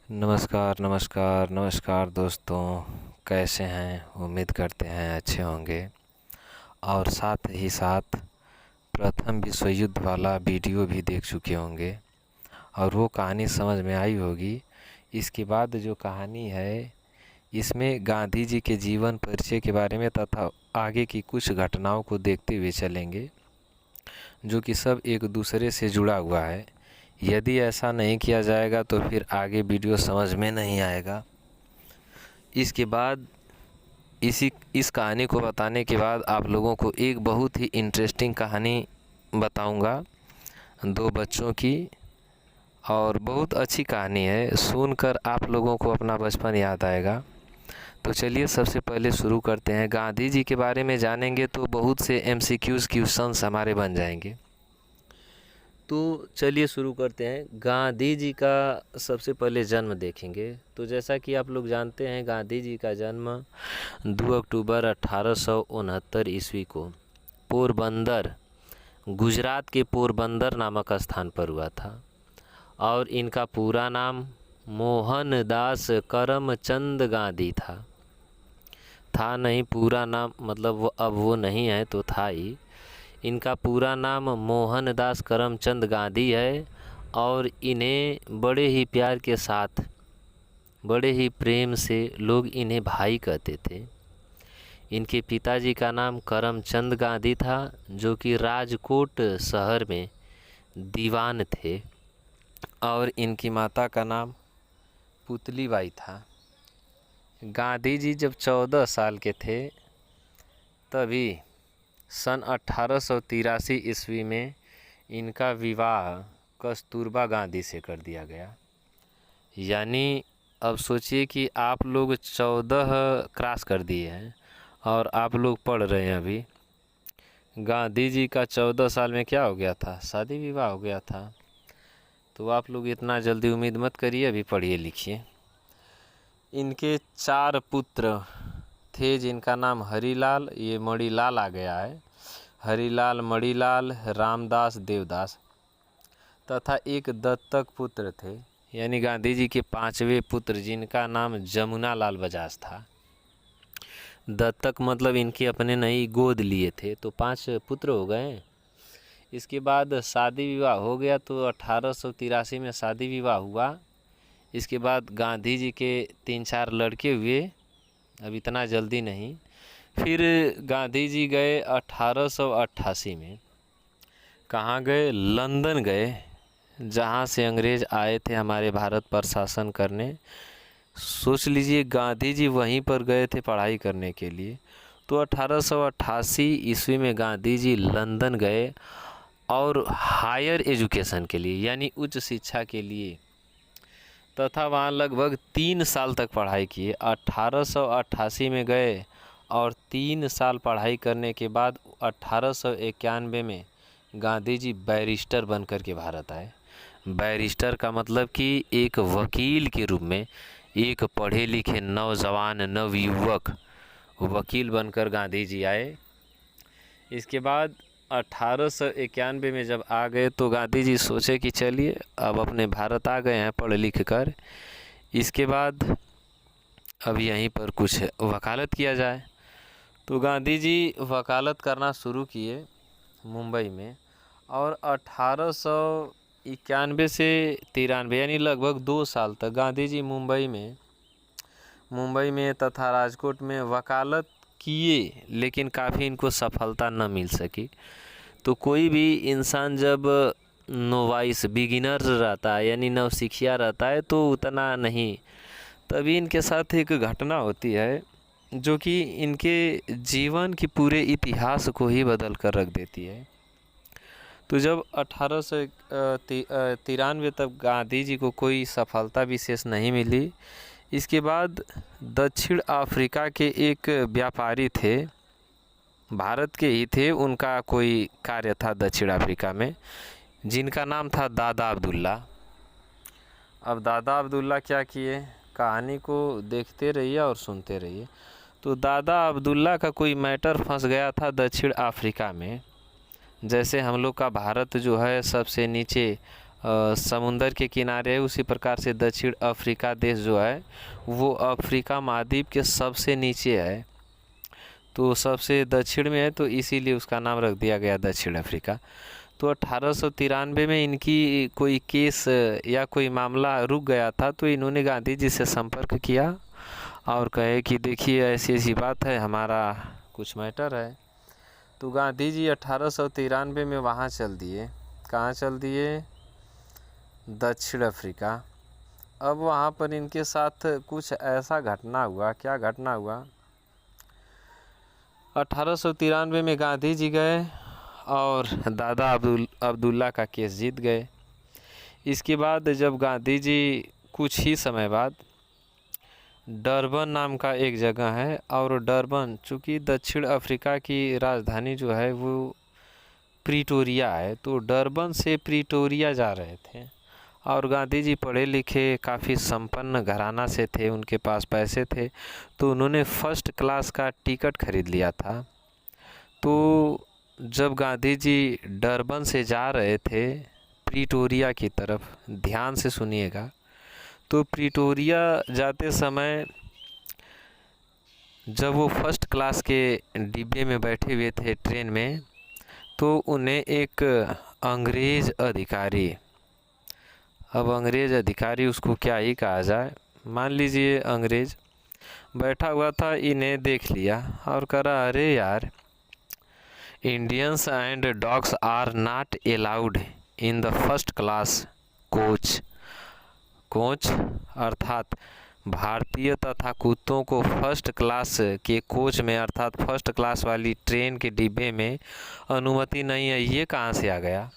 नमस्कार नमस्कार नमस्कार दोस्तों, कैसे हैं? उम्मीद करते हैं अच्छे होंगे। और साथ ही साथ प्रथम विश्व युद्ध वाला वीडियो भी देख चुके होंगे और वो कहानी समझ में आई होगी। इसके बाद जो कहानी है इसमें गांधी जी के जीवन परिचय के बारे में तथा आगे की कुछ घटनाओं को देखते हुए चलेंगे, जो कि सब एक दूसरे से जुड़ा हुआ है। यदि ऐसा नहीं किया जाएगा तो फिर आगे वीडियो समझ में नहीं आएगा। इसके बाद इस कहानी को बताने के बाद आप लोगों को एक बहुत ही इंटरेस्टिंग कहानी बताऊंगा, दो बच्चों की, और बहुत अच्छी कहानी है। सुनकर आप लोगों को अपना बचपन याद आएगा। तो चलिए सबसे पहले शुरू करते हैं। गांधी जी के बारे में जानेंगे तो बहुत से MCQs क्वेश्चंस हमारे बन जाएंगे। तो चलिए शुरू करते हैं। गांधी जी का सबसे पहले जन्म देखेंगे। तो जैसा कि आप लोग जानते हैं, गांधी जी का जन्म 2 अक्टूबर 1869 ईस्वी को पोरबंदर, गुजरात के पोरबंदर नामक स्थान पर हुआ था। और इनका पूरा नाम मोहनदास करमचंद गांधी था नहीं, पूरा नाम मतलब वो नहीं है तो था ही। इनका पूरा नाम मोहनदास करमचंद गांधी है और इन्हें बड़े ही प्यार के साथ, बड़े ही प्रेम से लोग इन्हें भाई कहते थे। इनके पिताजी का नाम करमचंद गांधी था, जो कि राजकोट शहर में दीवान थे, और इनकी माता का नाम पुतलीबाई था। गांधी जी जब 14 साल के थे तभी सन 1883 ईस्वी में इनका विवाह कस्तूरबा गांधी से कर दिया गया। यानी अब सोचिए कि आप लोग 14 क्रॉस कर दिए हैं और आप लोग पढ़ रहे हैं अभी। गांधी जी का 14 साल में क्या हो गया था? शादी विवाह हो गया था। तो आप लोग इतना जल्दी उम्मीद मत करिए, अभी पढ़िए लिखिए। इनके 4 पुत्र थे, जिनका नाम हरिलाल, ये मणिलाल आ गया है, हरिलाल, मणिलाल, रामदास, देवदास, तथा एक दत्तक पुत्र थे। यानी गांधी जी के 5वें पुत्र, जिनका नाम जमुना लाल बजाज था। दत्तक मतलब इनके अपने नहीं, गोद लिए थे, तो 5 पुत्र हो गए। इसके बाद शादी विवाह हो गया, तो 1883 में शादी विवाह हुआ। इसके बाद गांधी जी के 3-4 लड़के हुए, अब इतना जल्दी नहीं। फिर गांधी जी गए 1888 में। कहाँ गए? लंदन गए, जहाँ से अंग्रेज़ आए थे हमारे भारत पर शासन करने। सोच लीजिए, गांधी जी वहीं पर गए थे पढ़ाई करने के लिए। तो 1888 ईस्वी में गांधी जी लंदन गए और हायर एजुकेशन के लिए, यानी उच्च शिक्षा के लिए, तथा वहाँ लगभग 3 साल तक पढ़ाई किए। 1888 में गए और 3 साल पढ़ाई करने के बाद 1891 में गांधी जी बैरिस्टर बनकर के भारत आए। बैरिस्टर का मतलब कि एक वकील के रूप में, एक पढ़े लिखे नौजवान नवयुवक वकील बनकर गांधी जी आए। इसके बाद 1891 में जब आ गए तो गांधी जी सोचे कि चलिए अब अपने भारत आ गए हैं पढ़ लिख कर, इसके बाद अब यहीं पर कुछ वकालत किया जाए। तो गांधी जी वकालत करना शुरू किए मुंबई में, और 1891 से 93 यानी लगभग 2 साल तक गांधी जी मुंबई में तथा राजकोट में वकालत किए, लेकिन काफ़ी इनको सफलता न मिल सकी। तो कोई भी इंसान जब नोवाइस बिगिनर रहता है, यानी नवसिखिया रहता है, तो उतना नहीं। तभी इनके साथ एक घटना होती है जो कि इनके जीवन के पूरे इतिहास को ही बदल कर रख देती है। तो जब 1893 तक गांधी जी को कोई सफलता विशेष नहीं मिली। इसके बाद दक्षिण अफ्रीका के एक व्यापारी थे, भारत के ही थे, उनका कोई कार्य था दक्षिण अफ्रीका में, जिनका नाम था दादा अब्दुल्ला। अब दादा अब्दुल्ला क्या किए? कहानी को देखते रहिए और सुनते रहिए। तो दादा अब्दुल्ला का कोई मैटर फंस गया था दक्षिण अफ्रीका में। जैसे हम लोग का भारत जो है सबसे नीचे समुंदर के किनारे है, उसी प्रकार से दक्षिण अफ्रीका देश जो है वो अफ्रीका महाद्वीप के सबसे नीचे है, तो सबसे दक्षिण में है, तो इसीलिए उसका नाम रख दिया गया दक्षिण अफ्रीका। तो 1893 में इनकी कोई केस या कोई मामला रुक गया था, तो इन्होंने गांधी जी से संपर्क किया और कहे कि देखिए ऐसी ऐसी बात है, हमारा कुछ मैटर है। तो गांधी जी 1893 में वहाँ चल दिए। कहाँ चल दिए? दक्षिण अफ्रीका। अब वहाँ पर इनके साथ कुछ ऐसा घटना हुआ। क्या घटना हुआ? 1893 में गांधी जी गए और दादा अब्दुल्ला का केस जीत गए। इसके बाद जब गांधी जी कुछ ही समय बाद डरबन नाम का एक जगह है, और डरबन चूँकि दक्षिण अफ्रीका की राजधानी जो है वो प्रिटोरिया है, तो डरबन से प्रिटोरिया जा रहे थे। और गांधी जी पढ़े लिखे काफ़ी संपन्न घराना से थे, उनके पास पैसे थे, तो उन्होंने फर्स्ट क्लास का टिकट खरीद लिया था। तो जब गांधी जी डरबन से जा रहे थे प्रिटोरिया की तरफ, ध्यान से सुनिएगा, तो प्रिटोरिया जाते समय जब वो फर्स्ट क्लास के डिब्बे में बैठे हुए थे ट्रेन में, तो उन्हें एक अंग्रेज़ अधिकारी, अब अंग्रेज़ अधिकारी उसको क्या ही कहा जाए, मान लीजिए अंग्रेज़ बैठा हुआ था, इन्हें देख लिया और कहा, अरे यार, Indians and dogs are not allowed in the first class coach. Coach अर्थात भारतीय तथा कुत्तों को फर्स्ट क्लास के कोच में अर्थात फर्स्ट क्लास वाली ट्रेन के डिब्बे में अनुमति नहीं है। ये कहाँ से आ गया?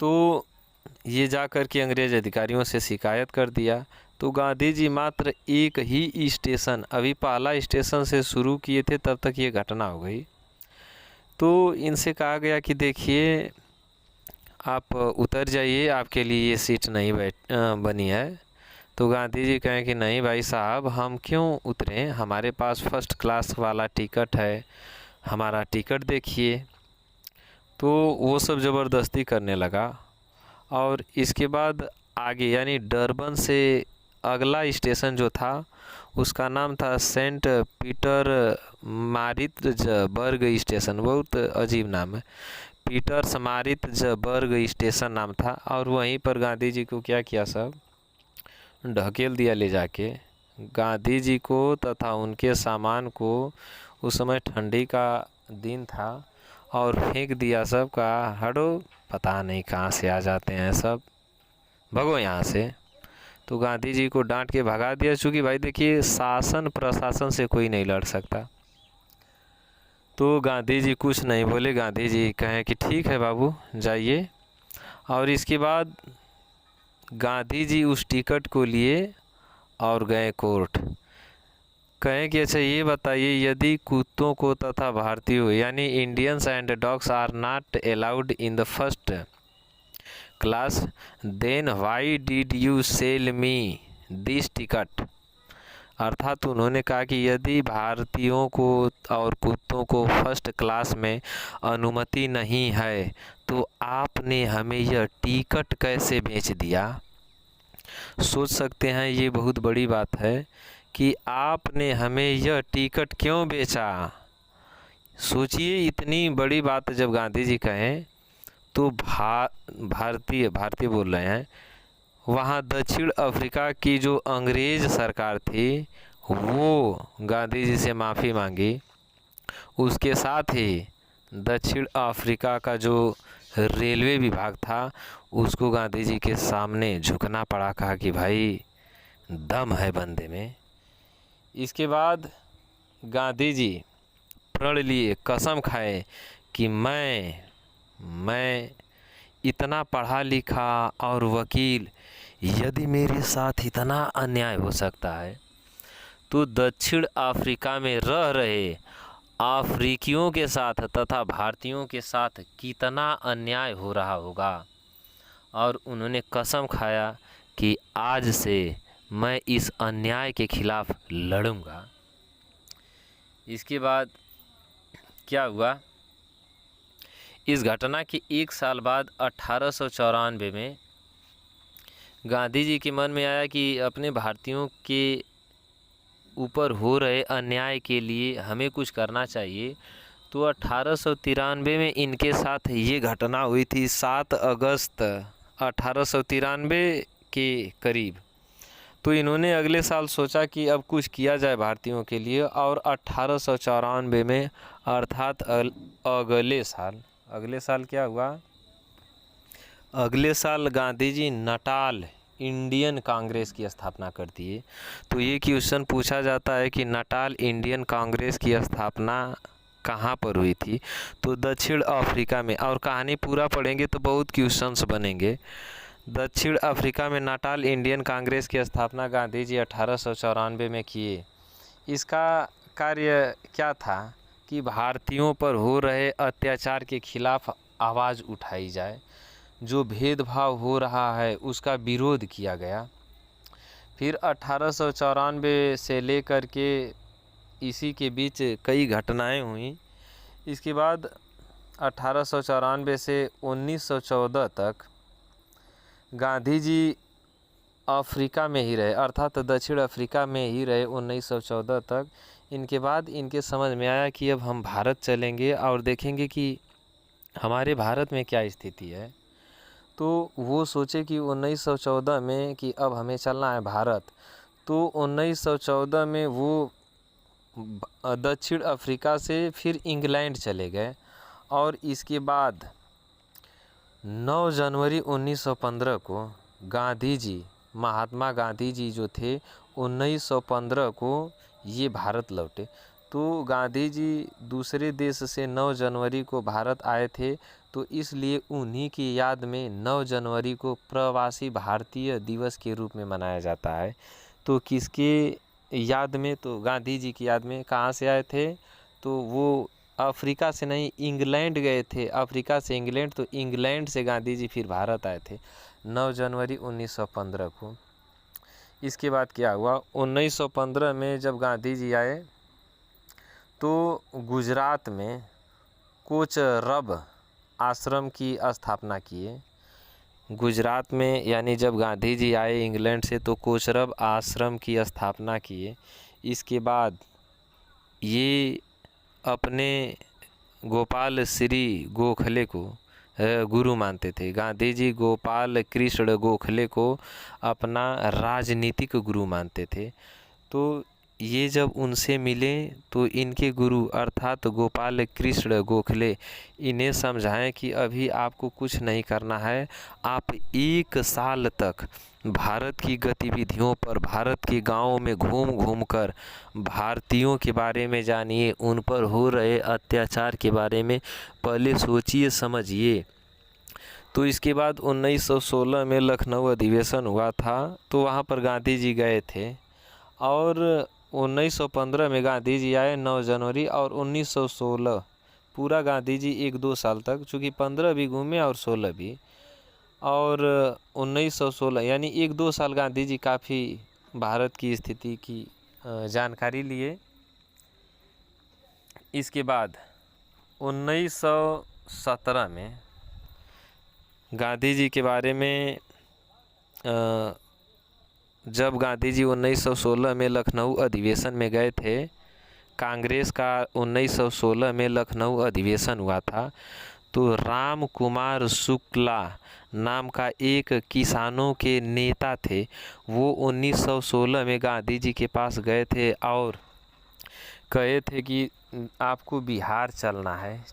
तो ये जा कर के अंग्रेज़ अधिकारियों से शिकायत कर दिया। तो गांधी जी मात्र एक ही स्टेशन, अभी पहला स्टेशन से शुरू किए थे, तब तक ये घटना हो गई। तो इनसे कहा गया कि देखिए आप उतर जाइए, आपके लिए ये सीट नहीं बनी है। तो गांधी जी कहें कि नहीं भाई साहब, हम क्यों उतरें, हमारे पास फर्स्ट क्लास वाला टिकट है, हमारा टिकट देखिए। तो वो सब ज़बरदस्ती करने लगा। और इसके बाद आगे यानी डरबन से अगला स्टेशन जो था उसका नाम था सेंट पीटर मारित्जबर्ग स्टेशन। बहुत अजीब नाम है, पीटर्स मारित्जबर्ग स्टेशन नाम था। और वहीं पर गांधी जी को क्या किया, सब ढकेल दिया ले जाके। गांधी जी को तथा उनके सामान को, उस समय ठंडी का दिन था, और फेंक दिया सब, का हटो, पता नहीं कहाँ से आ जाते हैं सब, भगो यहाँ से। तो गांधी जी को डांट के भगा दिया, चूँकि भाई देखिए शासन प्रशासन से कोई नहीं लड़ सकता। तो गांधी जी कुछ नहीं बोले, गांधी जी कहें कि ठीक है बाबू जाइए। और इसके बाद गांधी जी उस टिकट को लिए और गए कोर्ट। कहें कि अच्छा ये बताइए, यदि कुत्तों को तथा भारतीयों यानी Indians and dogs are not allowed in the first class, then why did you sell me this ticket. अर्थात उन्होंने कहा कि यदि भारतीयों को और कुत्तों को फर्स्ट क्लास में अनुमति नहीं है, तो आपने हमें यह टिकट कैसे बेच दिया। सोच सकते हैं, ये बहुत बड़ी बात है कि आपने हमें यह टिकट क्यों बेचा। सोचिए, इतनी बड़ी बात जब गांधी जी कहें, तो भारतीय बोल रहे हैं, वहाँ दक्षिण अफ्रीका की जो अंग्रेज़ सरकार थी वो गांधी जी से माफ़ी मांगी। उसके साथ ही दक्षिण अफ्रीका का जो रेलवे विभाग था उसको गांधी जी के सामने झुकना पड़ा, कहा कि भाई दम है बंदे में। इसके बाद गांधी जी प्रण लिए, कसम खाए कि मैं इतना पढ़ा लिखा और वकील, यदि मेरे साथ इतना अन्याय हो सकता है तो दक्षिण अफ्रीका में रह रहे अफ्रीकियों के साथ तथा भारतीयों के साथ कितना अन्याय हो रहा होगा। और उन्होंने कसम खाया कि आज से मैं इस अन्याय के खिलाफ लड़ूंगा। इसके बाद क्या हुआ, इस घटना के 1 साल बाद 1894 में गांधी जी के मन में आया कि अपने भारतीयों के ऊपर हो रहे अन्याय के लिए हमें कुछ करना चाहिए। तो 1893 में इनके साथ ये घटना हुई थी 7 अगस्त 1893 के करीब। तो इन्होंने अगले साल सोचा कि अब कुछ किया जाए भारतीयों के लिए, और 1894 में अर्थात अगले साल क्या हुआ, अगले साल गांधी जी नटाल इंडियन कांग्रेस की स्थापना कर दिए। तो ये क्वेश्चन पूछा जाता है कि नटाल इंडियन कांग्रेस की स्थापना कहाँ पर हुई थी, तो दक्षिण अफ्रीका में। और कहानी पूरा पढ़ेंगे तो बहुत क्वेश्चंस बनेंगे। दक्षिण अफ्रीका में नाटाल इंडियन कांग्रेस की स्थापना गांधी जी 1894 में किए। इसका कार्य क्या था कि भारतीयों पर हो रहे अत्याचार के खिलाफ आवाज़ उठाई जाए, जो भेदभाव हो रहा है उसका विरोध किया गया। फिर 1894 से लेकर के इसी के बीच कई घटनाएं हुई। इसके बाद 1894 से 1914 तक गांधी जी अफ्रीका में ही रहे, अर्थात दक्षिण अफ्रीका में ही रहे 1914 तक। इनके बाद इनके समझ में आया कि अब हम भारत चलेंगे और देखेंगे कि हमारे भारत में क्या स्थिति है। तो वो सोचे कि 1914 में कि अब हमें चलना है भारत। तो 1914 में वो दक्षिण अफ्रीका से फिर इंग्लैंड चले गए, और इसके बाद 9 जनवरी 1915 को गांधी जी, महात्मा गांधी जी जो थे, 1915 को ये भारत लौटे। तो गांधी जी दूसरे देश से 9 जनवरी को भारत आए थे, तो इसलिए उन्हीं की याद में 9 जनवरी को प्रवासी भारतीय दिवस के रूप में मनाया जाता है। तो किसके याद में, तो गांधी जी की याद में। कहाँ से आए थे, तो वो अफ्रीका से नहीं, इंग्लैंड गए थे, अफ्रीका से इंग्लैंड, तो इंग्लैंड से गांधी जी फिर भारत आए थे 9 जनवरी 1915 को। इसके बाद क्या हुआ, 1915 में जब गांधी जी आए तो गुजरात में कोचरब आश्रम की स्थापना किए। गुजरात में यानी जब गांधी जी आए इंग्लैंड से तो कोचरब आश्रम की स्थापना किए। इसके बाद ये अपने गोपाल श्री गोखले को गुरु मानते थे। गांधी जी गोपाल कृष्ण गोखले को अपना राजनीतिक गुरु मानते थे। तो ये जब उनसे मिले तो इनके गुरु अर्थात गोपाल कृष्ण गोखले इन्हें समझाएं कि अभी आपको कुछ नहीं करना है, आप 1 साल तक भारत की गतिविधियों पर, भारत के गांवों में घूम घूम कर भारतीयों के बारे में जानिए, उन पर हो रहे अत्याचार के बारे में पहले सोचिए समझिए। तो इसके बाद 1916 में लखनऊ अधिवेशन हुआ था, तो वहाँ पर गांधी जी गए थे, और 1915 में गांधी जी आए 9 जनवरी, और 1916 पूरा गांधी जी 1-2 साल तक, चूँकि 15 भी घूमे और 16 भी, और 1916 यानी 1-2 साल गांधी जी काफ़ी भारत की स्थिति की जानकारी लिए। इसके बाद 1917 में गांधी जी के बारे में जब गांधी जी 1916 में लखनऊ अधिवेशन में गए थे, कांग्रेस का 1916 में लखनऊ अधिवेशन हुआ था, तो राम कुमार शुक्ला नाम का एक किसानों के नेता थे, वो 1916 में गांधी जी के पास गए थे और कहे थे कि आपको बिहार चलना है,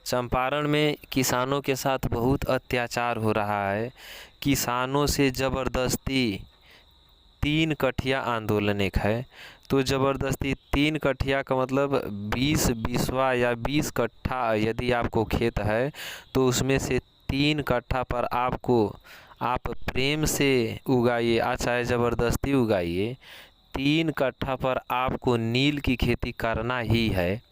चंपारण में किसानों के साथ बहुत अत्याचार हो रहा है। किसानों से ज़बरदस्ती 3 कठिया आंदोलन एक है, तो ज़बरदस्ती 3 कठिया का मतलब 20 बीसवा या 20 कट्ठा यदि आपको खेत है तो उसमें से 3 कट्ठा पर आप प्रेम से उगाइए, चाहे ज़बरदस्ती उगाइए, 3 कट्ठा पर आपको नील की खेती करना ही है।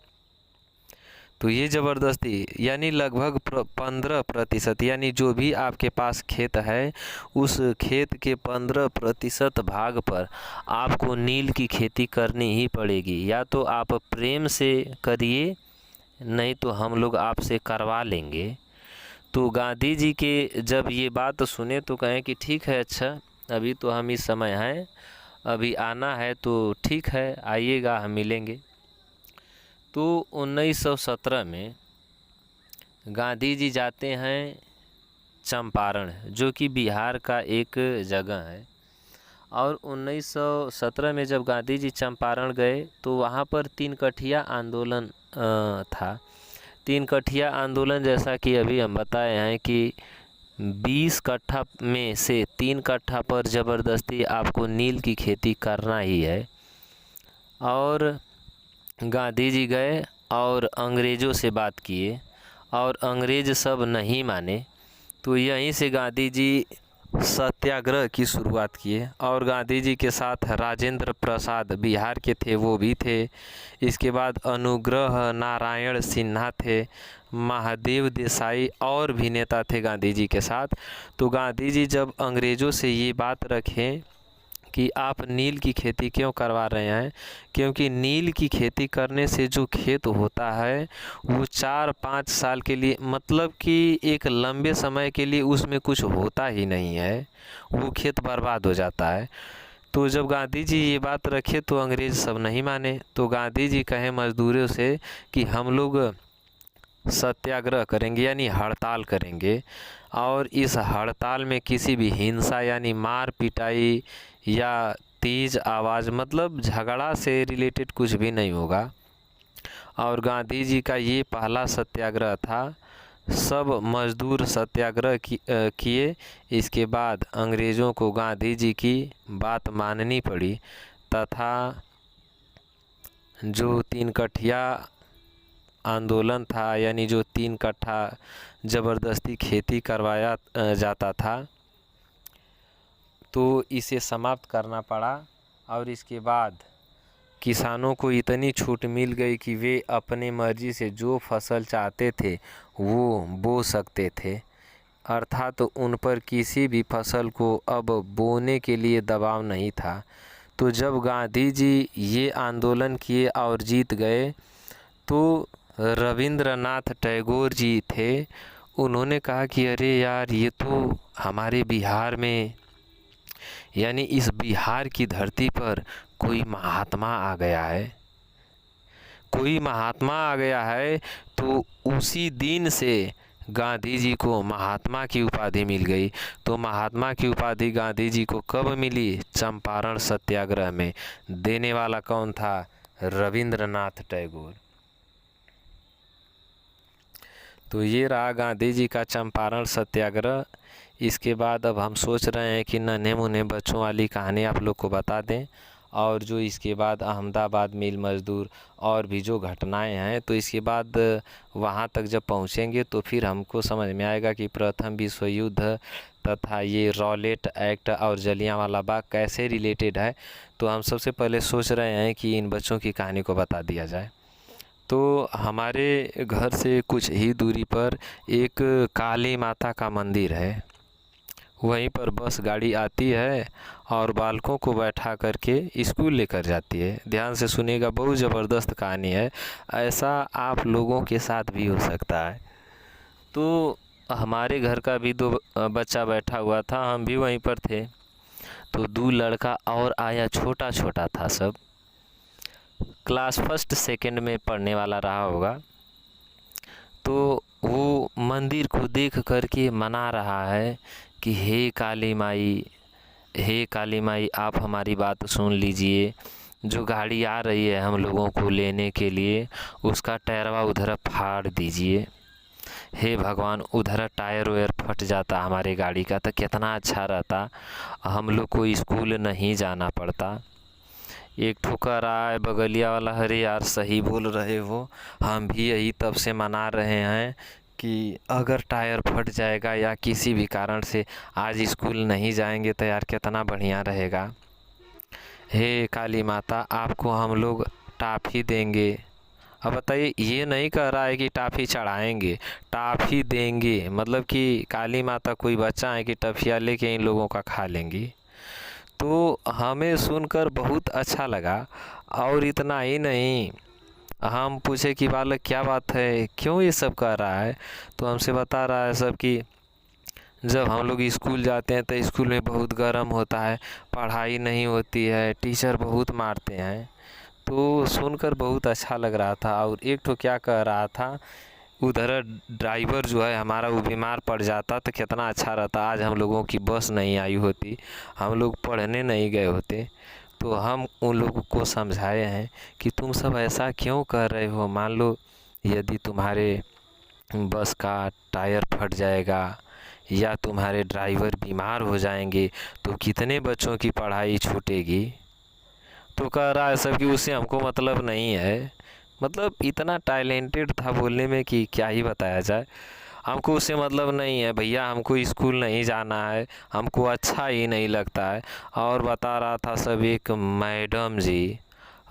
तो ये ज़बरदस्ती यानी लगभग 15% यानी जो भी आपके पास खेत है उस खेत के 15% भाग पर आपको नील की खेती करनी ही पड़ेगी। या तो आप प्रेम से करिए नहीं तो हम लोग आपसे करवा लेंगे। तो गांधी जी के जब ये बात सुने तो कहें कि ठीक है, अच्छा अभी तो हम इस समय हैं, अभी आना है तो ठीक है, आइएगा, हम मिलेंगे। तो 1917 में गांधी जी जाते हैं चंपारण, जो कि बिहार का एक जगह है। और 1917 में जब गांधी जी चंपारण गए तो वहाँ पर 3 कठिया आंदोलन था। 3 कठिया आंदोलन, जैसा कि अभी हम बताए हैं कि 20 कट्ठा में से 3 कट्ठा पर ज़बरदस्ती आपको नील की खेती करना ही है। और गांधी जी गए और अंग्रेज़ों से बात किए और अंग्रेज़ सब नहीं माने। तो यहीं से गांधी जी सत्याग्रह की शुरुआत किए। और गांधी जी के साथ राजेंद्र प्रसाद बिहार के थे, वो भी थे। इसके बाद अनुग्रह नारायण सिन्हा थे, महादेव देसाई और भी नेता थे गांधी जी के साथ। तो गांधी जी जब अंग्रेज़ों से ये बात रखें कि आप नील की खेती क्यों करवा रहे हैं, क्योंकि नील की खेती करने से जो खेत होता है वो 4-5 साल के लिए, मतलब कि एक लंबे समय के लिए उसमें कुछ होता ही नहीं है, वो खेत बर्बाद हो जाता है। तो जब गांधी जी ये बात रखे तो अंग्रेज़ सब नहीं माने। तो गांधी जी कहे मजदूरों से कि हम लोग सत्याग्रह करेंगे, यानी हड़ताल करेंगे, और इस हड़ताल में किसी भी हिंसा यानी मार पिटाई या तेज़ आवाज़, मतलब झगड़ा से रिलेटेड कुछ भी नहीं होगा। और गांधी जी का ये पहला सत्याग्रह था। सब मजदूर सत्याग्रह किए। इसके बाद अंग्रेज़ों को गांधी जी की बात माननी पड़ी तथा जो 3 कठिया आंदोलन था, यानी जो 3 कट्ठा ज़बरदस्ती खेती करवाया जाता था, तो इसे समाप्त करना पड़ा। और इसके बाद किसानों को इतनी छूट मिल गई कि वे अपने मर्जी से जो फसल चाहते थे वो बो सकते थे, अर्थात उन पर किसी भी फसल को अब बोने के लिए दबाव नहीं था। तो जब गांधी जी ये आंदोलन किए और जीत गए तो रविंद्रनाथ टैगोर जी थे, उन्होंने कहा कि अरे यार, ये तो हमारे बिहार में, यानी इस बिहार की धरती पर कोई महात्मा आ गया है, कोई महात्मा आ गया है। तो उसी दिन से गांधी जी को महात्मा की उपाधि मिल गई। तो महात्मा की उपाधि गांधी जी को कब मिली? चंपारण सत्याग्रह में। देने वाला कौन था? रविंद्रनाथ टैगोर। तो ये रहा गांधी जी का चंपारण सत्याग्रह। इसके बाद अब हम सोच रहे हैं कि नन्हे मुन्ने बच्चों वाली कहानी आप लोग को बता दें, और जो इसके बाद अहमदाबाद मिल मज़दूर और भी जो घटनाएं हैं, तो इसके बाद वहां तक जब पहुंचेंगे तो फिर हमको समझ में आएगा कि प्रथम विश्व युद्ध तथा ये रॉलेट एक्ट और जलियांवाला बाग कैसे रिलेटेड है। तो हम सबसे पहले सोच रहे हैं कि इन बच्चों की कहानी को बता दिया जाए। तो हमारे घर से कुछ ही दूरी पर एक काली माता का मंदिर है। वहीं पर बस गाड़ी आती है और बालकों को बैठा करके स्कूल लेकर जाती है। ध्यान से सुनिएगा, बहुत ज़बरदस्त कहानी है। ऐसा आप लोगों के साथ भी हो सकता है। तो हमारे घर का भी 2 बच्चा बैठा हुआ था, हम भी वहीं पर थे। तो 2 लड़का और आया, छोटा छोटा था, सब क्लास 1st 2nd में पढ़ने वाला रहा होगा। तो वो मंदिर को देख करके मना रहा है कि हे काली माई, हे काली माई, आप हमारी बात सुन लीजिए। जो गाड़ी आ रही है हम लोगों को लेने के लिए, उसका टायरवा उधर फाड़ दीजिए। हे भगवान, उधर टायर वायर फट जाता हमारे गाड़ी का तो कितना अच्छा रहता, हम लोग को स्कूल नहीं जाना पड़ता। एक ठोकर आए बगलिया वाला, अरे यार सही बोल रहे हो, हम भी यही तब से मना रहे हैं कि अगर टायर फट जाएगा या किसी भी कारण से आज स्कूल नहीं जाएंगे तो यार कितना बढ़िया रहेगा। हे काली माता, आपको हम लोग टाफ़ी देंगे। अब बताइए, ये नहीं कह रहा है कि टाफ़ी चढ़ाएंगे, टाफ़ी देंगे, मतलब कि काली माता कोई बच्चा है कि टफिया लेके इन लोगों का खा लेंगी। तो हमें सुनकर बहुत अच्छा लगा। और इतना ही नहीं, हम पूछे कि बालक क्या बात है, क्यों ये सब कर रहा है, तो हमसे बता रहा है सब कि जब हम लोग स्कूल जाते हैं तो स्कूल में बहुत गर्म होता है, पढ़ाई नहीं होती है, टीचर बहुत मारते हैं। तो सुनकर बहुत अच्छा लग रहा था। और एक तो क्या कह रहा था, उधर ड्राइवर जो है हमारा वो बीमार पड़ जाता तो कितना अच्छा रहता, आज हम लोगों की बस नहीं आई होती, हम लोग पढ़ने नहीं गए होते। तो हम उन लोगों को समझाए हैं कि तुम सब ऐसा क्यों कर रहे हो। मान लो यदि तुम्हारे बस का टायर फट जाएगा या तुम्हारे ड्राइवर बीमार हो जाएंगे तो कितने बच्चों की पढ़ाई छूटेगी। तो कह रहा है सब कि उससे हमको मतलब नहीं है। मतलब इतना टैलेंटेड था बोलने में कि क्या ही बताया जाए। हमको उससे मतलब नहीं है भैया, हमको स्कूल नहीं जाना है, हमको अच्छा ही नहीं लगता है। और बता रहा था सब एक मैडम जी।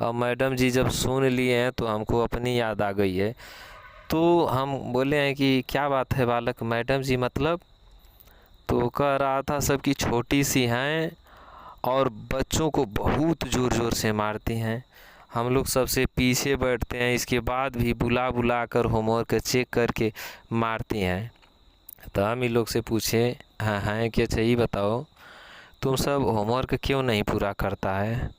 और मैडम जी जब सुन लिए हैं तो हमको अपनी याद आ गई है। तो हम बोले हैं कि क्या बात है बालक, मैडम जी मतलब। तो कह रहा था सब कि छोटी सी हैं और बच्चों को बहुत ज़ोर ज़ोर से मारती हैं। हम लोग सबसे पीछे बैठते हैं, इसके बाद भी बुला बुला कर होमवर्क चेक करके मारती हैं। तो हम इन लोग से पूछे, हाँ हाँ कि अच्छा ये बताओ तुम सब होमवर्क क्यों नहीं पूरा करता है।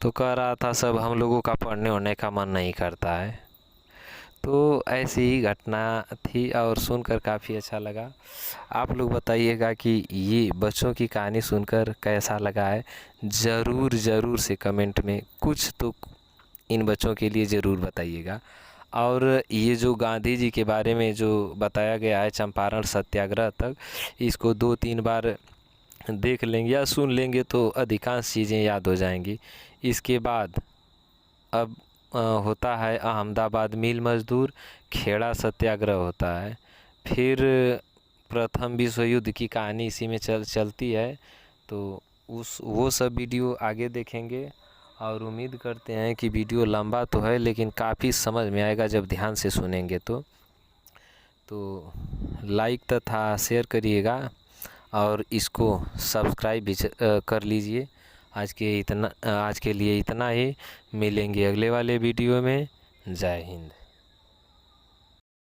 तो कह रहा था सब हम लोगों का पढ़ने वढ़ने का मन नहीं करता है। तो ऐसी ही घटना थी और सुनकर काफ़ी अच्छा लगा। आप लोग बताइएगा कि ये बच्चों की कहानी सुनकर कैसा लगा है। ज़रूर से कमेंट में कुछ तो इन बच्चों के लिए ज़रूर बताइएगा। और ये जो गांधी जी के बारे में जो बताया गया है चंपारण सत्याग्रह तक, इसको 2-3 बार देख लेंगे या सुन लेंगे तो अधिकांश चीज़ें याद हो जाएंगी। इसके बाद अब होता है अहमदाबाद मिल मजदूर, खेड़ा सत्याग्रह होता है, फिर प्रथम विश्व युद्ध की कहानी इसी में चलती है। तो वो सब वीडियो आगे देखेंगे। और उम्मीद करते हैं कि वीडियो लंबा तो है लेकिन काफ़ी समझ में आएगा जब ध्यान से सुनेंगे। तो लाइक तथा शेयर करिएगा और इसको सब्सक्राइब भी कर लीजिए। आज के लिए इतना ही। मिलेंगे अगले वाले वीडियो में। जय हिंद।